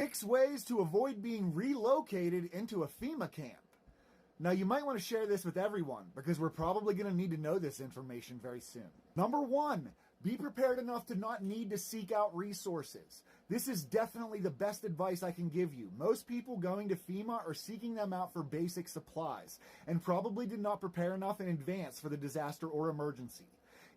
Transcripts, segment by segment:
6 ways to avoid being relocated into a FEMA camp. Now, you might want to share this with everyone because we're probably going to need to know this information very soon. Number 1, be prepared enough to not need to seek out resources. This is definitely the best advice I can give you. Most people going to FEMA are seeking them out for basic supplies and probably did not prepare enough in advance for the disaster or emergency.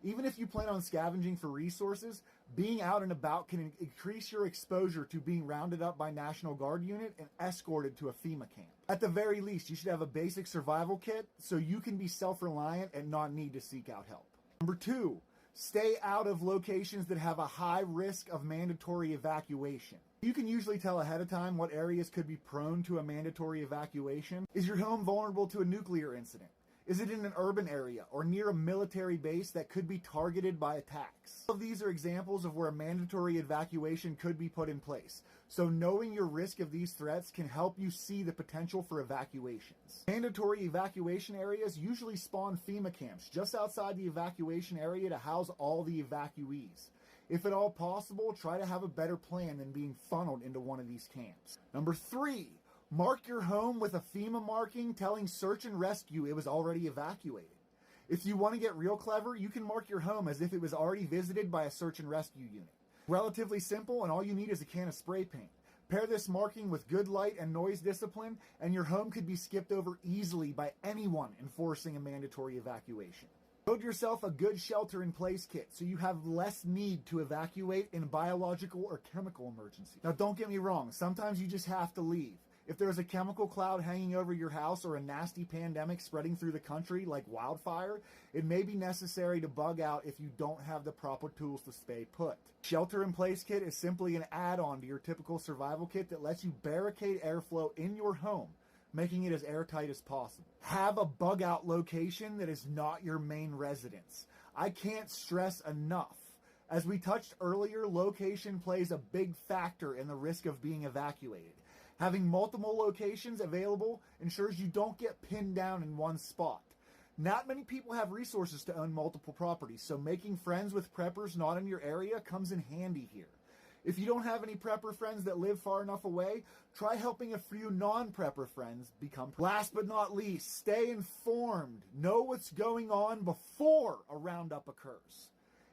Even if you plan on scavenging for resources, being out and about can increase your exposure to being rounded up by National Guard unit and escorted to a FEMA camp. At the very least, you should have a basic survival kit so you can be self-reliant and not need to seek out help. Number 2, stay out of locations that have a high risk of mandatory evacuation. You can usually tell ahead of time what areas could be prone to a mandatory evacuation. Is your home vulnerable to a nuclear incident? Is it in an urban area or near a military base that could be targeted by attacks? All of these are examples of where a mandatory evacuation could be put in place. So knowing your risk of these threats can help you see the potential for evacuations. Mandatory evacuation areas usually spawn FEMA camps just outside the evacuation area to house all the evacuees. If at all possible, try to have a better plan than being funneled into one of these camps. Number 3, mark your home with a FEMA marking telling search and rescue it was already evacuated. If you want to get real clever, you can mark your home as if it was already visited by a search and rescue unit. Relatively simple, and all you need is a can of spray paint. Pair this marking with good light and noise discipline, and your home could be skipped over easily by anyone enforcing a mandatory evacuation. Build yourself a good shelter-in-place kit so you have less need to evacuate in a biological or chemical emergency. Now, don't get me wrong, sometimes you just have to leave. If there's a chemical cloud hanging over your house or a nasty pandemic spreading through the country like wildfire, it may be necessary to bug out if you don't have the proper tools to stay put. Shelter-in-place kit is simply an add-on to your typical survival kit that lets you barricade airflow in your home, making it as airtight as possible. Have a bug-out location that is not your main residence. I can't stress enough. As we touched earlier, location plays a big factor in the risk of being evacuated. Having multiple locations available ensures you don't get pinned down in one spot. Not many people have resources to own multiple properties, so making friends with preppers not in your area comes in handy here. If you don't have any prepper friends that live far enough away, try helping a few non-prepper friends become preppers. Last but not least, stay informed. Know what's going on before a roundup occurs.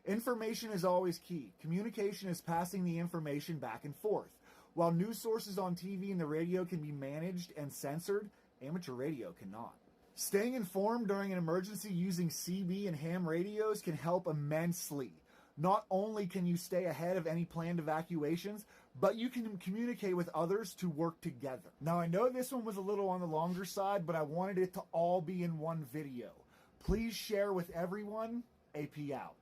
Information is always key. Communication is passing the information back and forth. While news sources on TV and the radio can be managed and censored, amateur radio cannot. Staying informed during an emergency using CB and ham radios can help immensely. Not only can you stay ahead of any planned evacuations, but you can communicate with others to work together. Now, I know this one was a little on the longer side, but I wanted it to all be in one video. Please share with everyone. AP out.